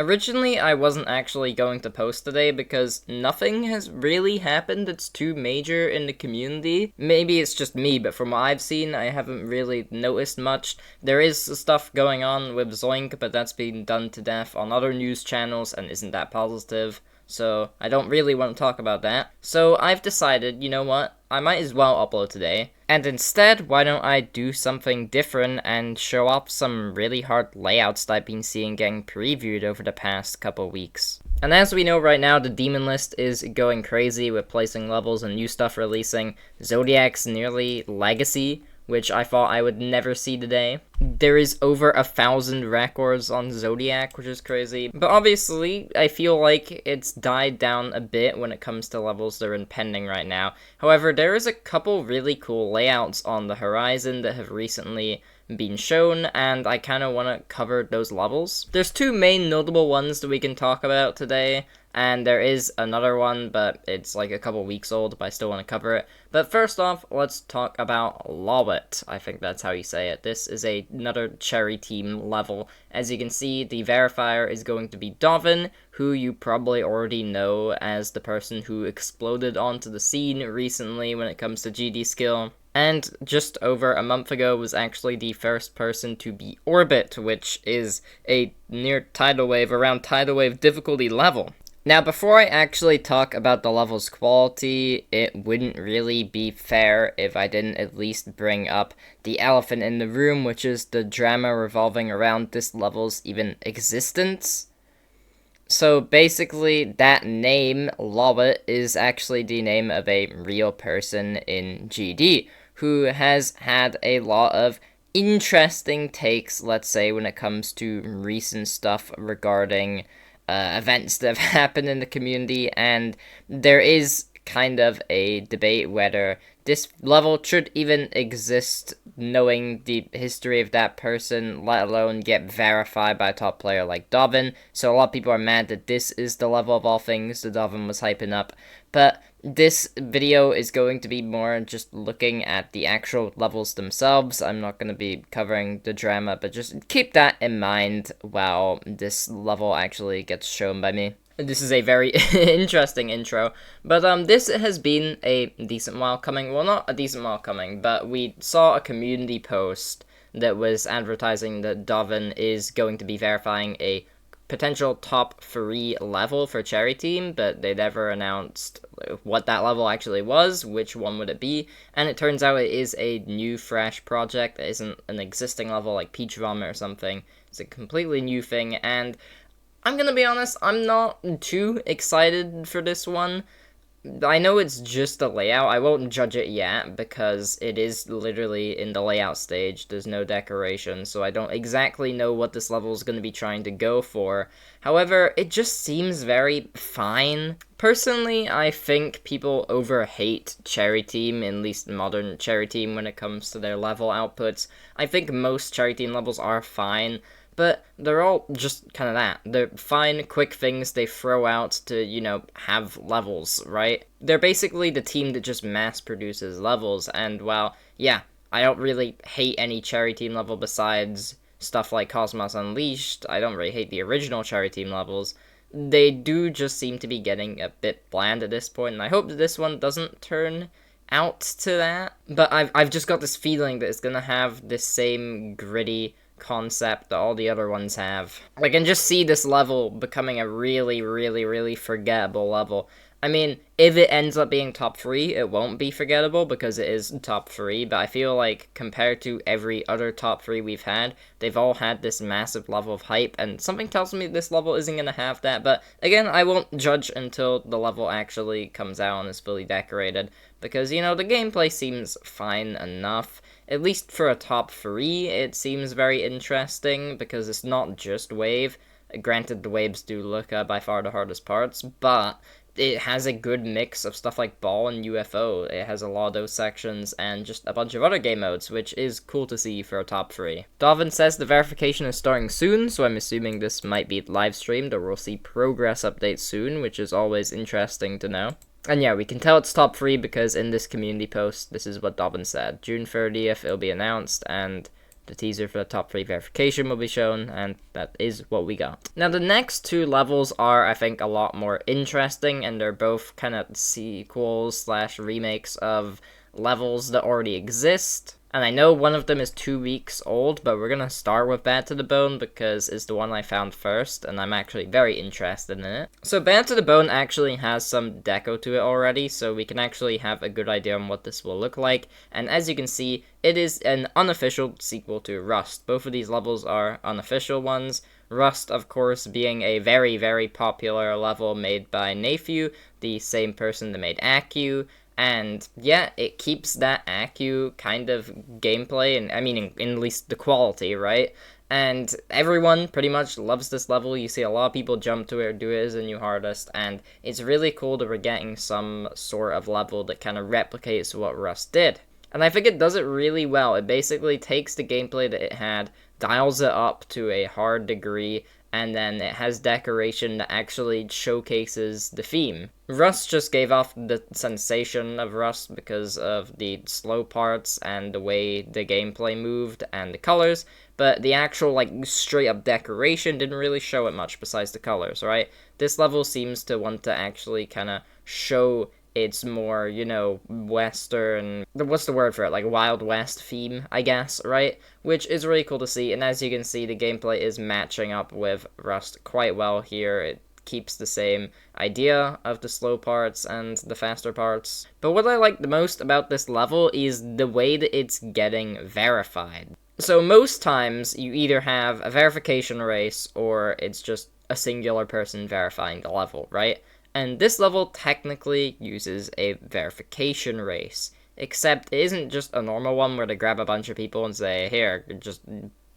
Originally, I wasn't actually going to post today because nothing has really happened that's too major in the community. Maybe it's just me, but from what I've seen, I haven't really noticed much. There is stuff going on with Zoink, but that's been done to death on other news channels and isn't that positive. So I don't really want to talk about that. So I've decided, you know what, I might as well upload today. And instead, why don't I do something different and show off some really hard layouts that I've been seeing getting previewed over the past couple weeks. And as we know right now, the Demon List is going crazy with placing levels and new stuff releasing. Zodiac's nearly Legacy, which I thought I would never see today. There is over 1,000 records on Zodiac, which is crazy. But obviously, I feel like it's died down a bit when it comes to levels that are impending right now. However, there is a couple really cool layouts on the horizon that have recently been shown, and I kind of want to cover those levels. There's two main notable ones that we can talk about today, and there is another one, but it's like a couple weeks old, but I still want to cover it. But first off, let's talk about Lawet. I think that's how you say it. This is another Cherryteam level. As you can see, the verifier is going to be Dovvin, who you probably already know as the person who exploded onto the scene recently when it comes to GD skill. And just over a month ago was actually the first person to be Orbit, which is a near tidal wave, around tidal wave difficulty level. Now, before I actually talk about the level's quality, it wouldn't really be fair if I didn't at least bring up the elephant in the room, which is the drama revolving around this level's even existence. So basically, that name, Lawet, is actually the name of a real person in GD, who has had a lot of interesting takes, let's say, when it comes to recent stuff regarding events that have happened in the community, and there is kind of a debate whether this level should even exist, knowing the history of that person, let alone get verified by a top player like Dovvin. So a lot of people are mad that this is the level of all things that Dovvin was hyping up, but this video is going to be more just looking at the actual levels themselves. I'm not going to be covering the drama, but just keep that in mind while this level actually gets shown by me. This is a very interesting intro, but this has been a decent while coming. Well, not a decent while coming, but we saw a community post that was advertising that Dovvin is going to be verifying a potential top 3 level for Cherryteam, but they never announced what that level actually was, which one would it be, and it turns out it is a new, fresh project. It isn't an existing level like Peach Vomit or something. It's a completely new thing, and I'm gonna be honest, I'm not too excited for this one. I know it's just a layout. I won't judge it yet because it is literally in the layout stage. There's no decoration, so I don't exactly know what this level is going to be trying to go for. However, it just seems very fine. Personally, I think people over-hate Cherryteam, at least modern Cherryteam, when it comes to their level outputs. I think most Cherryteam levels are fine, but they're all just kind of that. They're fine, quick things they throw out to, you know, have levels, right? They're basically the team that just mass produces levels, and while, yeah, I don't really hate any Cherryteam level besides stuff like Cosmos Unleashed. I don't really hate the original Cherryteam levels. They do just seem to be getting a bit bland at this point, and I hope that this one doesn't turn out to that. But I've just got this feeling that it's gonna have this same gritty concept that all the other ones have. I can just see this level becoming a really, really, really forgettable level. I mean, if it ends up being top 3, it won't be forgettable because it is top 3, but I feel like compared to every other top 3 we've had, they've all had this massive level of hype, and something tells me this level isn't going to have that, but again, I won't judge until the level actually comes out and is fully decorated, because, you know, the gameplay seems fine enough. At least for a top 3, it seems very interesting, because it's not just wave. Granted, the waves do look by far the hardest parts, but it has a good mix of stuff like ball and UFO. It has a lot of those sections and just a bunch of other game modes, which is cool to see for a top 3. Dovvin says the verification is starting soon, so I'm assuming this might be live streamed, or we'll see progress updates soon, which is always interesting to know. And yeah, we can tell it's top 3 because in this community post, this is what Dovvin said. June 30th, it'll be announced, and the teaser for the top 3 verification will be shown, and that is what we got. Now, the next 2 levels are, I think, a lot more interesting, and they're both kind of sequels slash remakes of levels that already exist. And I know one of them is 2 weeks old, but we're gonna start with Bad to the Bone because it's the one I found first, and I'm actually very interested in it. So Bad to the Bone actually has some deco to it already, so we can actually have a good idea on what this will look like. And as you can see, it is an unofficial sequel to Rust. Both of these levels are unofficial ones. Rust, of course, being a very, very popular level made by Nephew, the same person that made Accu. And yeah, it keeps that Accu kind of gameplay, and I mean, in at least the quality, right? And everyone pretty much loves this level. You see a lot of people jump to it or do it as a new hardest, and it's really cool that we're getting some sort of level that kind of replicates what Rust did. And I think it does it really well. It basically takes the gameplay that it had, dials it up to a hard degree, and then it has decoration that actually showcases the theme. Rust just gave off the sensation of Rust because of the slow parts and the way the gameplay moved and the colors, but the actual, like, straight-up decoration didn't really show it much besides the colors, right? This level seems to want to actually kind of show its more, you know, Western, what's the word for it, like Wild West theme, I guess, right? Which is really cool to see, and as you can see, the gameplay is matching up with Rust quite well here. It keeps the same idea of the slow parts and the faster parts. But what I like the most about this level is the way that it's getting verified. So most times, you either have a verification race, or it's just a singular person verifying the level, right? And this level technically uses a verification race, except it isn't just a normal one where they grab a bunch of people and say, here, just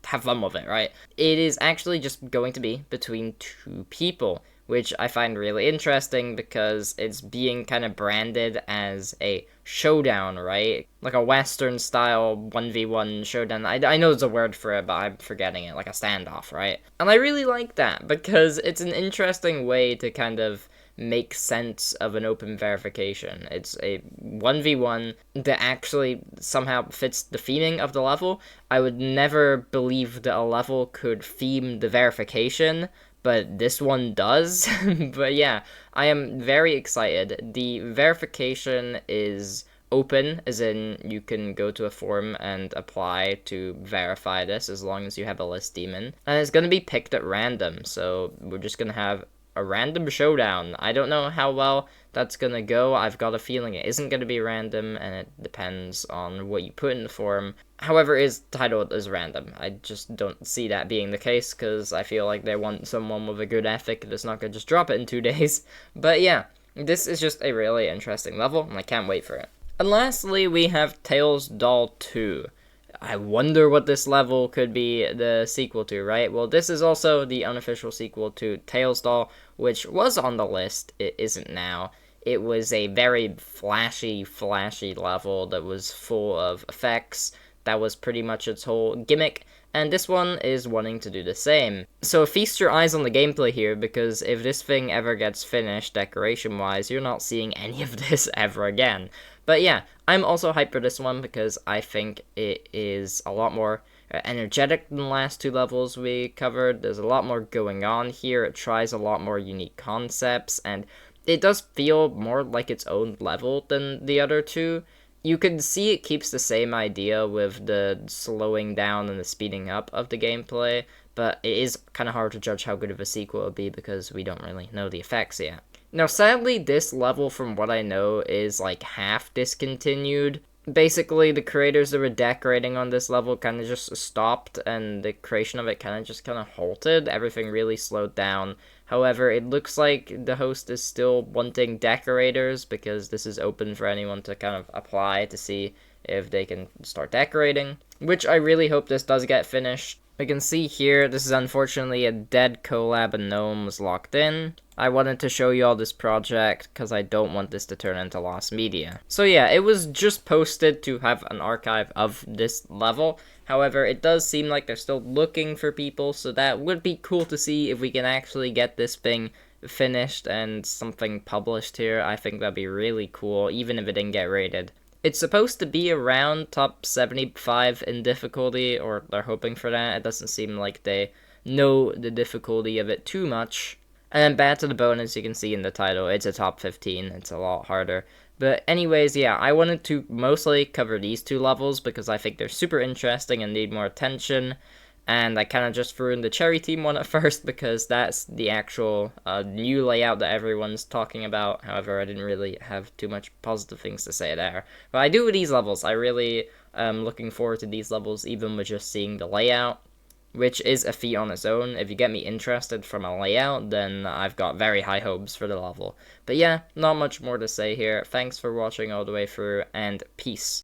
have fun with it, right? It is actually just going to be between 2 people, which I find really interesting because it's being kind of branded as a showdown, right? Like a Western-style 1v1 showdown. I know there's a word for it, but I'm forgetting it, like a standoff, right? And I really like that because it's an interesting way to kind of make sense of an open verification. It's a 1v1 that actually somehow fits the theming of the level. I would never believe that a level could theme the verification, but this one does. But yeah, I am very excited. The verification is open, as in you can go to a forum and apply to verify this as long as you have a list demon. And it's going to be picked at random, so we're just going to have a random showdown. I don't know how well that's gonna go. I've got a feeling it isn't gonna be random, and it depends on what you put in the forum. However, it is titled as random. I just don't see that being the case, because I feel like they want someone with a good ethic that's not gonna just drop it in 2 days. But yeah, this is just a really interesting level, and I can't wait for it. And lastly, we have Tails Doll 2. I wonder what this level could be the sequel to, right? Well, this is also the unofficial sequel to Tails Doll, which was on the list. It isn't now. It was a very flashy level that was full of effects. That was pretty much its whole gimmick, and this one is wanting to do the same. So feast your eyes on the gameplay here, because if this thing ever gets finished decoration-wise, you're not seeing any of this ever again. But yeah, I'm also hyped for this one because I think it is a lot more energetic than the last 2 levels we covered. There's a lot more going on here. It tries a lot more unique concepts, and it does feel more like its own level than the other 2. You can see it keeps the same idea with the slowing down and the speeding up of the gameplay, but it is kind of hard to judge how good of a sequel it will be because we don't really know the effects yet. Now, sadly, this level, from what I know, is like half discontinued. Basically, the creators that were decorating on this level kind of just stopped, and the creation of it kind of halted. Everything really slowed down. However, it looks like the host is still wanting decorators, because this is open for anyone to kind of apply to see if they can start decorating, which I really hope this does get finished. We can see here, this is unfortunately a dead collab and no one was locked in. I wanted to show you all this project because I don't want this to turn into lost media. So yeah, it was just posted to have an archive of this level. However, it does seem like they're still looking for people, so that would be cool to see if we can actually get this thing finished and something published here. I think that'd be really cool, even if it didn't get rated. It's supposed to be around top 75 in difficulty, or they're hoping for that. It doesn't seem like they know the difficulty of it too much. And then back to the bonus, you can see in the title, it's a top 15. It's a lot harder. But anyways, yeah, I wanted to mostly cover these two levels because I think they're super interesting and need more attention. And I kind of just threw in the Cherryteam one at first because that's the actual new layout that everyone's talking about. However, I didn't really have too much positive things to say there. But I do with these levels. I really am looking forward to these levels, even with just seeing the layout, which is a feat on its own. If you get me interested from a layout, then I've got very high hopes for the level. But yeah, not much more to say here. Thanks for watching all the way through, and peace.